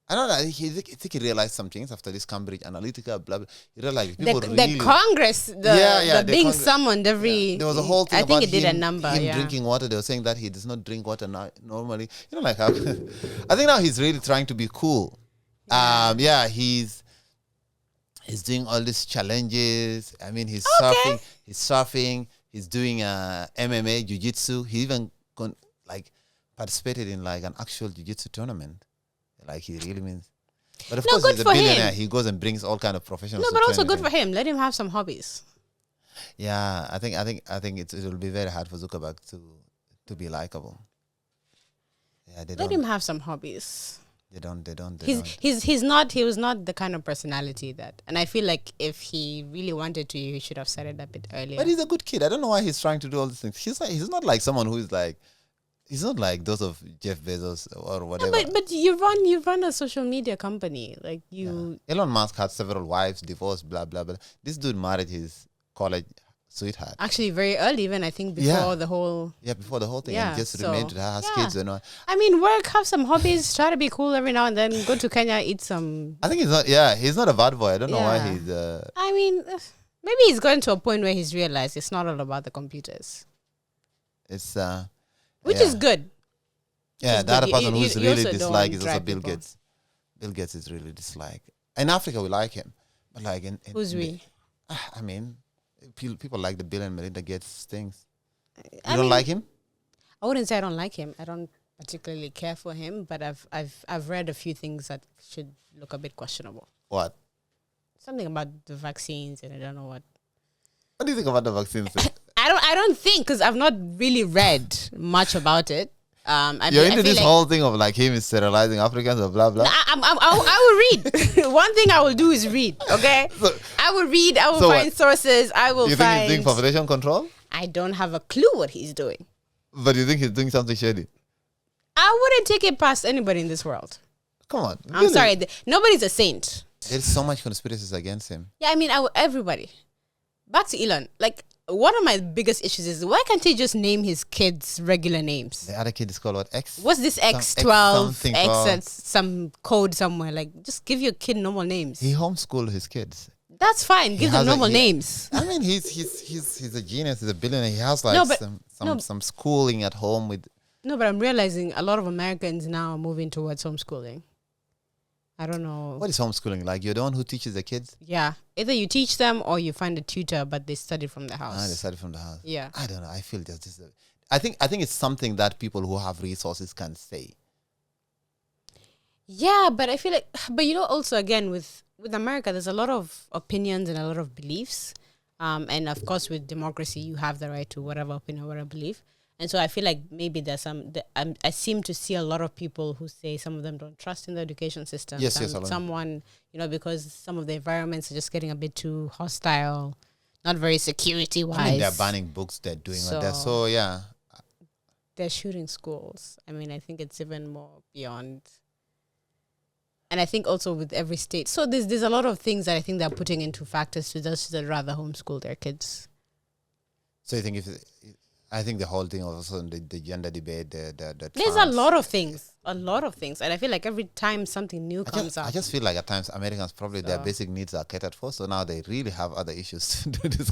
I don't know. I think he realized some things after this Cambridge Analytica, blah blah. He realized people the Congress, the being summoned every. There was a whole thing. I think about it did a number. Him drinking water. They were saying that he does not drink water normally. Like how. I think now he's really trying to be cool. He's doing all these challenges. I mean, he's surfing. He's doing MMA, jiu-jitsu. He even participated in like an actual jiu-jitsu tournament. Like he really means. But of course, he's a billionaire. He goes and brings all kind of professionals. No, but also good for him. Let him have some hobbies. Yeah, I think it will be very hard for Zuckerberg to be likable. Yeah, let him have some hobbies. They don't. He was not the kind of personality that, and I feel like if he really wanted to, he should have said it a bit earlier. But he's a good kid. I don't know why he's trying to do all these things. He's not like someone who is like. He's not like those of Jeff Bezos or whatever. No, but you run a social media company. Like you. Yeah. Elon Musk had several wives, divorced, blah blah blah. This dude married his college sweetheart. Actually, very early, even I think before the whole. Yeah, before the whole thing, and just remained to her, has kids and all. I mean, work, have some hobbies, try to be cool every now and then. Go to Kenya, eat some. I think he's not. Yeah, he's not a bad boy. I don't know why he's. I mean, maybe he's gotten to a point where he's realized it's not all about the computers. It's which is good. Yeah, the other person who's really disliked is also Bill Gates. Bill Gates is really disliked. In Africa, we like him, but like who's we? I mean, people like the Bill and Melinda Gates things. You don't like him? I wouldn't say I don't like him. I don't particularly care for him, but I've read a few things that should look a bit questionable. What? Something about the vaccines, and I don't know what. What do you think about the vaccines? I don't think, because I've not really read much about it. You're into this whole thing of like him sterilizing Africans or blah blah. I will read. One thing I will do is read. Okay, so, I will read. I will find sources. I will. You think he's doing population control? I don't have a clue what he's doing. But you think he's doing something shady? I wouldn't take it past anybody in this world. Come on, I'm sorry. Nobody's a saint. There's so much conspiracies against him. Yeah, I mean, everybody. Back to Elon. Like, one of my biggest issues is why can't he just name his kids regular names? The other kid is called what? X? What's this X12? X some code somewhere. Like, just give your kid normal names. He homeschooled his kids. That's fine. Give them normal names. I mean, he's a genius. He's a billionaire. He has like some schooling at home with. No, but I'm realizing a lot of Americans now are moving towards homeschooling. I don't know. What is homeschooling? Like, you're the one who teaches the kids? Yeah. Either you teach them or you find a tutor, but they study from the house. They study from the house. Yeah. I don't know. I feel just I think it's something that people who have resources can say. Yeah, but I feel like, also again with America, there's a lot of opinions and a lot of beliefs. And of course, with democracy, you have the right to whatever opinion, whatever belief. And so I feel like maybe there's I seem to see a lot of people who say some of them don't trust in the education system. Yes, someone, because some of the environments are just getting a bit too hostile, not very security-wise. I mean, they're banning books, they're doing like that. So, yeah. They're shooting schools. I mean, I think it's even more beyond. And I think also with every state. So there's a lot of things that I think they're putting into factors to just rather homeschool their kids. So you think I think the whole thing also the gender debate, there's a lot of things, and I feel like every time something new comes up, I just feel like at times Americans probably their basic needs are catered for, so now they really have other issues to do this.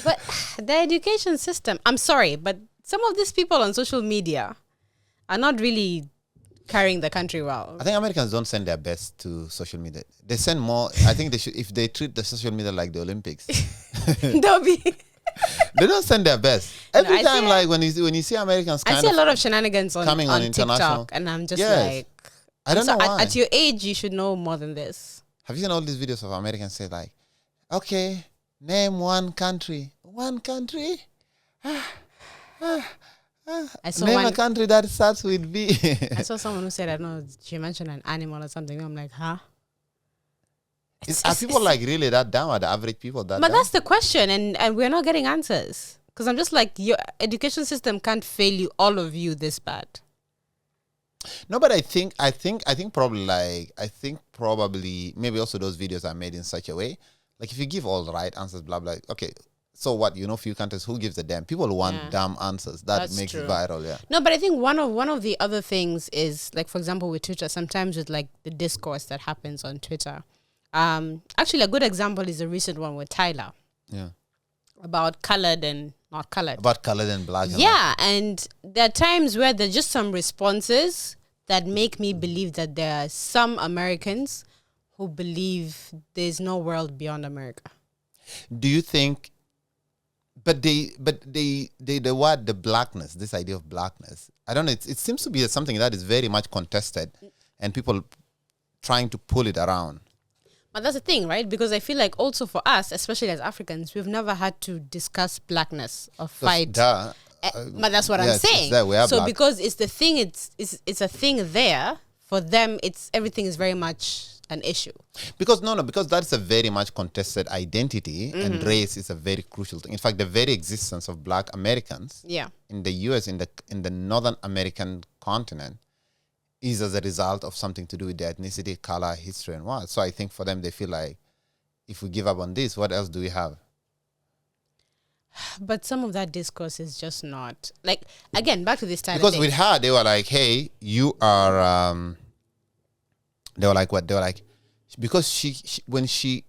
But the education system, I'm sorry, but some of these people on social media are not really carrying the country well. I think Americans don't send their best to social media. They send more. I think they should, if they treat the social media like the Olympics. They'll be. They don't send their best. Every time, like when you see Americans, I see a lot of shenanigans on TikTok, and I'm just like, I don't know why. At your age, you should know more than this. Have you seen all these videos of Americans say like, okay, name one country. One country? Name a country that starts with B. I saw someone who said, I don't know, she mentioned an animal or something. I'm like, huh? Are people like really that dumb? Are the average people that But dumb? that's the question, and we're not getting answers. Because I'm just like, your education system can't fail you, all of you, this bad. No, but I think probably maybe also those videos are made in such a way, like if you give all the right answers, blah blah. Okay, so what? Few countries, who gives a damn? People want dumb answers. That's makes it viral. Yeah. No, but I think one of the other things is, like, for example, with Twitter, sometimes with like the discourse that happens on Twitter. Actually, a good example is the recent one with Tyler. Yeah. About colored and not colored. About colored and black. Yeah, and there are times where there's just some responses that make me believe that there are some Americans who believe there's no world beyond America. Do you think? But the word, the blackness, this idea of blackness, I don't know. It seems to be something that is very much contested, and people trying to pull it around. But that's the thing, right? Because I feel like also for us, especially as Africans, we've never had to discuss blackness or fight. But that's what I'm saying. We are so black. Because it's the thing, it's a thing there. For them, everything is very much an issue. Because that's a very much contested identity, and race is a very crucial thing. In fact, the very existence of Black Americans in the U.S., in the Northern American continent, is as a result of something to do with their ethnicity, color, history, and what. So I think for them, they feel like, if we give up on this, what else do we have? But some of that discourse is just not, like, again, back to this time. Because with her, they were like, hey, you are, they were like, what? They were like, because she when she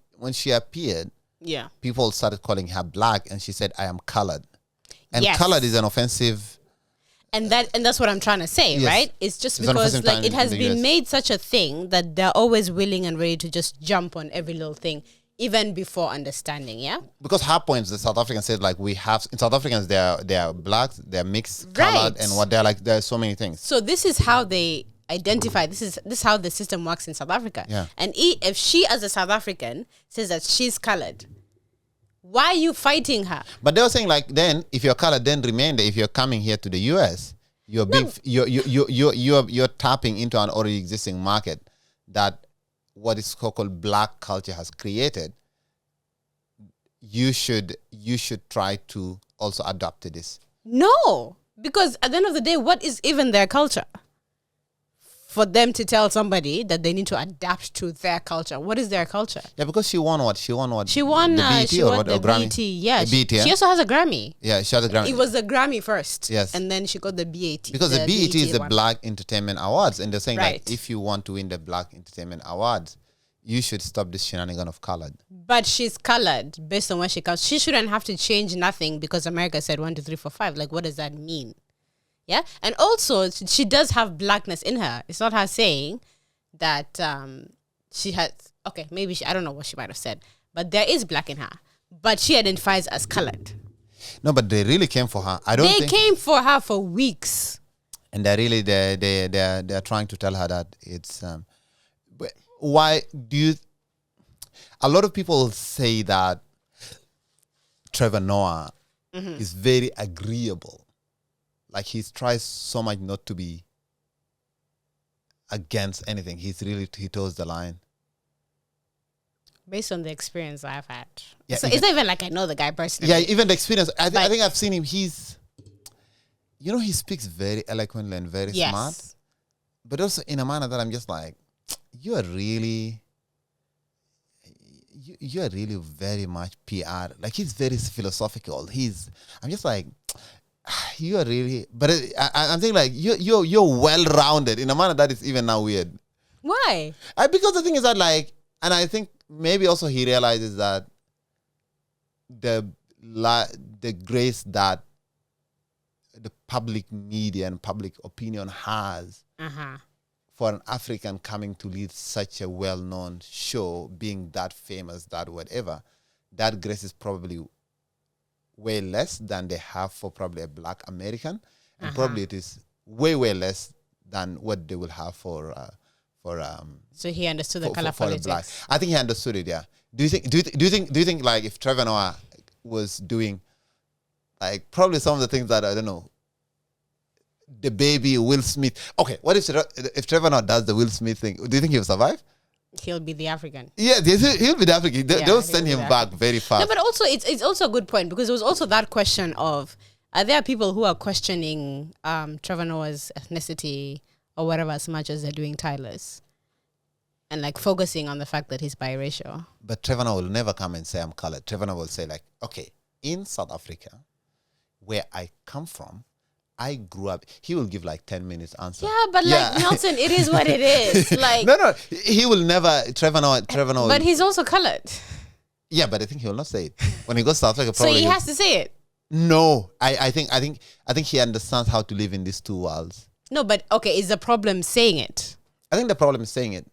appeared, people started calling her black, and she said, I am colored. And colored is an offensive. And that's what I'm trying to say, right? It's just because like it has been made such a thing that they're always willing and ready to just jump on every little thing, even before understanding, Because her points, the South Africans said, like, we have, in South Africans, they are blacks, they're mixed, colored, and what they're like, there's so many things. So this is how they identify, this is how the system works in South Africa. Yeah. And if she, as a South African, says that she's colored, why are you fighting her? But they were saying, like, then if you're colored, then remember, if you're coming here to the US, you're tapping into an already existing market that what is called black culture has created. You should try to also adapt to this. No, because at the end of the day, what is even their culture? For them to tell somebody that they need to adapt to their culture. What is their culture? Yeah, because she won what? She won the BET or what? The Grammy? BET, yeah. The BET, she also has a Grammy. Yeah, she has a Grammy. It was the Grammy first. Yes. And then she got the BET. Because the BET is the Black Entertainment Awards. And they're saying right. that if you want to win the Black Entertainment Awards, you should stop this shenanigan of colored. But she's colored based on where she comes. She shouldn't have to change nothing because America said 1, 2, 3, 4, 5. Like, what does that mean? Yeah. And also, she does have blackness in her. It's not her saying that she has, okay, maybe I don't know what she might have said, but there is black in her. But she identifies as colored. No, but they really came for her. They came for her for weeks. And they're trying to tell her that it's but why do you? A lot of people say that Trevor Noah is very agreeable. Like, he tries so much not to be against anything. He toes the line. Based on the experience I've had. Yeah, so it's not even like I know the guy personally. Yeah, even the experience. I think I've seen him. He's, he speaks very eloquently and very smart. But also in a manner that I'm just like, you are really very much PR. Like, he's very philosophical. I'm just like, you are really, but I'm thinking like you're well-rounded in a manner that is even now weird. Why? Because the thing is that, like, and I think maybe also he realizes that the grace that the public media and public opinion has for an African coming to lead such a well-known show, being that famous, that whatever, that grace is probably way less than they have for probably a Black American, and probably it is way less than what they will have for so he understood the color politics. Black. I think he understood it. Yeah. Do you think like if Trevor Noah was doing like probably some of the things that I don't know, the baby Will Smith? Okay, what if Trevor Noah does the Will Smith thing? Do you think he will survive? He'll be the African. Yeah, he'll be the African. They'll send him back very fast. No, but also it's also a good point, because there was also that question of, are there people who are questioning Trevor Noah's ethnicity or whatever as much as they're doing Tyler's, and like focusing on the fact that he's biracial? But Trevor Noah will never come and say I'm colored. Trevor Noah will say like, okay, in South Africa, where I come from, I grew up. He will give like 10 minutes answer. Yeah, but like Nelson, it is what it is. Like no, he will never. Trevor Noah. But he's also colored. Yeah, but I think he will not say it when he goes to South Africa. So he has to say it. No, I think he understands how to live in these two worlds. No, but okay, is the problem saying it? I think the problem is saying it.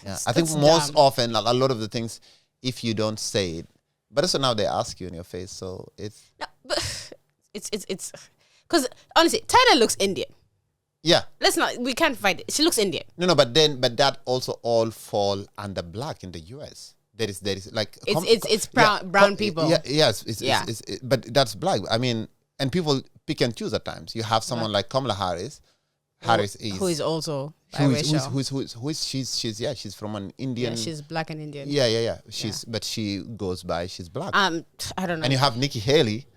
Yeah, I think most often, like a lot of the things, if you don't say it, but also now they ask you in your face, so it's. No, but it's because honestly, Tyler looks Indian. Yeah. We can't fight it. She looks Indian. No, but that also all fall under black in the US. There is like it's brown people. Yeah, yes, but that's black. I mean, and people pick and choose at times. You have someone like Kamala Harris. Who is also biracial. She's from an Indian. Yeah, she's black and Indian. Yeah. But she goes by she's black. I don't know. And you have Nikki Haley.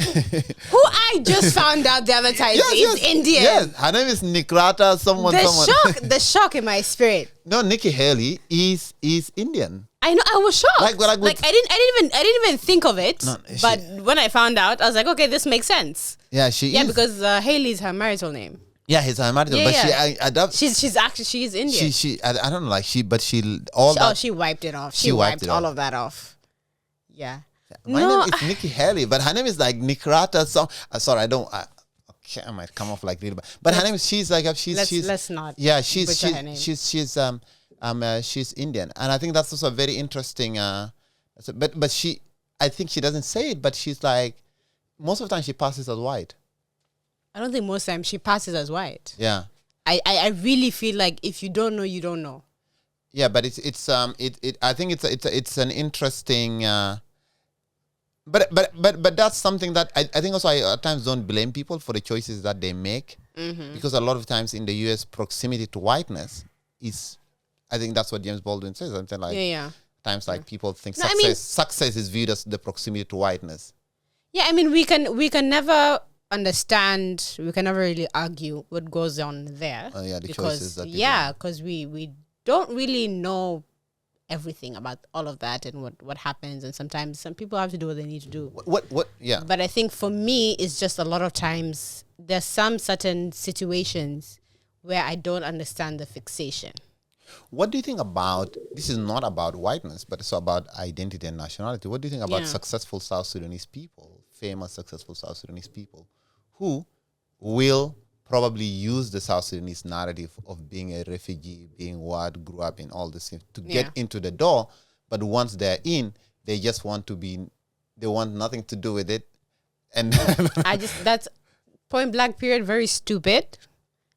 Who I just found out the other time is Indian. Yes, her name is Nikrata. The shock in my spirit. No, Nikki Haley is Indian. I know. I was shocked. Like I didn't even think of it. No, but when I found out, I was like, okay, this makes sense. Yeah, she is. Yeah, because Haley is her marital name. Yeah, it's her marital. Yeah, but she is Indian. I don't know, like she wiped it off. She wiped all of that off. Yeah. My name is Nikki Haley, but her name is like Nikrata. Sorry, I might come off like little, but her name is let's not. Yeah, she's Indian, and I think that's also very interesting. But I think she doesn't say it, but she's like, most of the time she passes as white. I don't think most times she passes as white. Yeah, I really feel like if you don't know, you don't know. Yeah, but I think it's an interesting. But that's something that I think also I at times don't blame people for the choices that they make, because a lot of times in the US, proximity to whiteness is, I think that's what James Baldwin says, something like times like people think success is viewed as the proximity to whiteness. Yeah, I mean we can never understand, we can never really argue what goes on there. The choices that because we don't really know everything about all of that and what happens, and sometimes some people have to do what they need to do. But I think for me, it's just a lot of times there's some certain situations where I don't understand the fixation. What do you think about, this is not about whiteness, but it's about identity and nationality. What do you think about successful South Sudanese people, famous successful South Sudanese people, who will probably use the South Sudanese narrative of being a refugee, being what, grew up in all this to get into the door, but once they're in, they just want to be, they want nothing to do with it. And that's point blank period, very stupid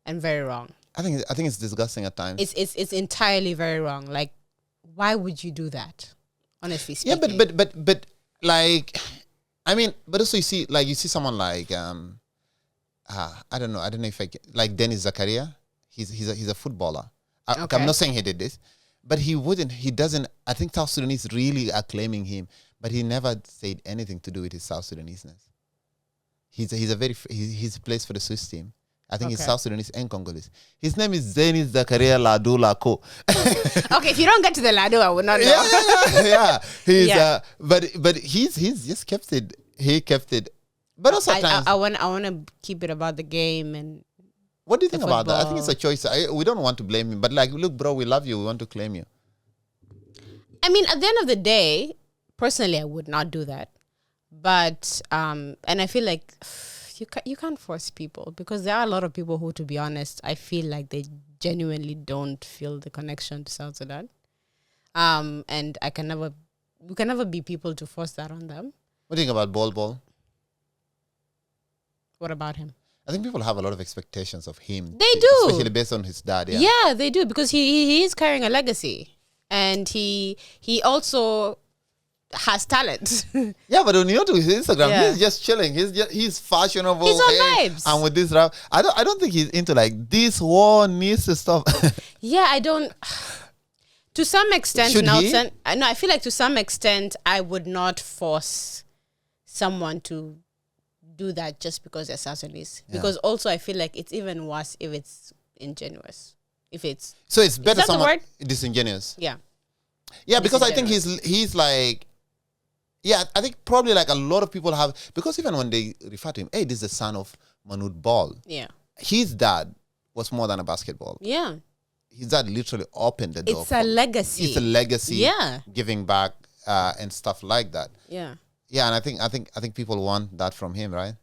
and very wrong. I think it's disgusting at times. It's entirely very wrong. Like, why would you do that? Honestly speaking. Yeah, but like, I mean, but also you see someone like I don't know if like Dennis Zakaria. He's a footballer. I'm not saying he did this, but he doesn't. I think South Sudanese really are claiming him, but he never said anything to do with his South Sudanese-ness. He's placed for the Swiss team. I think he's South Sudanese and Congolese. His name is Dennis Zakaria Ladu Lako. Okay, if you don't get to the Ladu, I would not know. Yeah. But he's just kept it. He kept it. But also I want to keep it about the game. And what do you think about that? I think it's a choice. We don't want to blame him, but like, look, bro, we love you. We want to claim you. I mean, at the end of the day, personally, I would not do that. But and I feel like you can't force people, because there are a lot of people who, to be honest, I feel like they genuinely don't feel the connection to South Sudan. And we can never be people to force that on them. What do you think about Bol? What about him? I think people have a lot of expectations of him. They do. Especially based on his dad. Yeah, they do, because he is carrying a legacy. And he also has talent. Yeah, but when you go to his Instagram, he's just chilling. He's fashionable. He's on vibes. And with this rap, I don't think he's into like this war needs to stop. Yeah, I don't. To some extent, Should he? Nelson, I feel like to some extent, I would not force someone to do that just because they're South Sudanese. Yeah. Because also, I feel like it's even worse if it's ingenuous. If it's So it's better that the someone word? disingenuous. yeah, Yeah, because I think Disingenuous. he's like, yeah, I think probably like a lot of people have, because even when they refer to him, hey, this is the son of Manute Ball. yeah, His dad was more than a basketball. yeah. His dad literally opened the door. It's a legacy. It's a legacy. Yeah. Giving back and stuff like that. Yeah. Yeah, and I think people want that from him, right?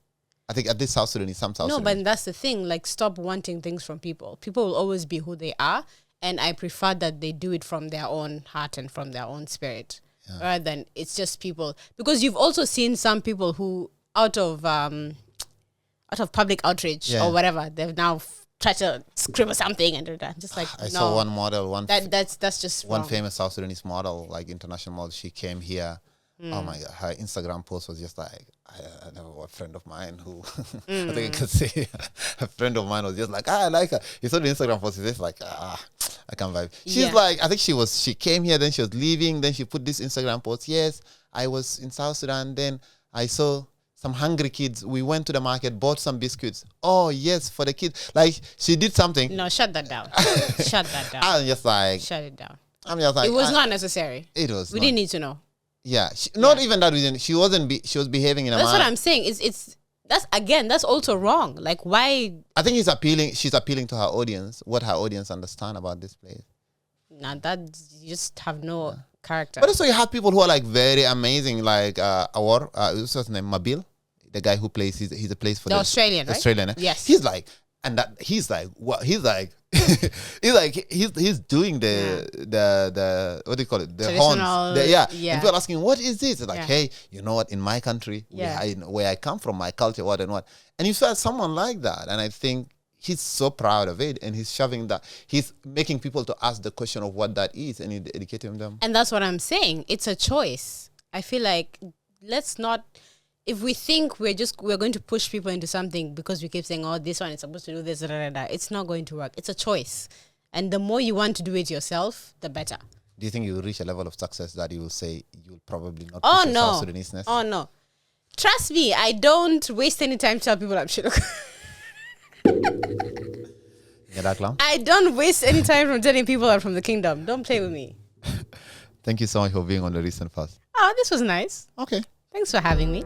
I think at this South Sudanese, some South No, Sudanese. but that's the thing. Like, stop wanting things from people. People will always be who they are, and I prefer that they do it from their own heart and from their own spirit, rather than it's just people. Because you've also seen some people who, out of public outrage Yeah. or whatever, they've now tried to scribble something and do that. Just like I no, saw one model, that's just one wrong. famous South Sudanese model, like international model. She came here. Oh my God, her Instagram post was just like, I know a friend of mine who, I think I could say, a friend of mine was just like, I like her. He saw the Instagram post, he's just like, I can't vibe. She's Yeah. like, I think she came here, then she was leaving, then she put this Instagram post. Yes, I was in South Sudan, then I saw some hungry kids. We went to the market, bought some biscuits. Oh yes, for the kids. Like, she did something. No, shut that down. Shut that down. I'm just like, Shut it down. I'm just like, It was not necessary. It was. We not. didn't need to know. Yeah, not even that reason. She wasn't. She was behaving in a That's manner. what I'm saying. That's also wrong. Like, why? I think she's appealing to her audience, what her audience understand about this place. Nah, that you just have no character. But also you have people who are like very amazing, like what's his name, Mabil, the guy who plays. He's a plays for The Australian, right? Australian. Eh? Yes. He's like, and that he's like, what? He's like, he's doing the what do you call it? The Traditional, horns. yeah. And people are asking, what is this? It's like, Yeah. hey, you know what? In my country, where I come from, my culture, what and what. And you saw someone like that, and I think he's so proud of it, and he's shoving that. He's making people to ask the question of what that is, and he's educating them. And that's what I'm saying. It's a choice. I feel like let's not. If we think we're going to push people into something because we keep saying, oh, this one is supposed to do this, it's not going to work. It's a choice. And the more you want to do it yourself, the better. Do you think you will reach a level of success that you will say you'll probably not Oh, push your no. South Sudanese-ness? Oh, no. Trust me, I don't waste any time to tell people I'm Shiluk. Nyadak Lam? I don't waste any time from telling people I'm from the kingdom. Don't play with me. Thank you so much for being on the RecentPast. Oh, this was nice. Okay. Thanks for having me.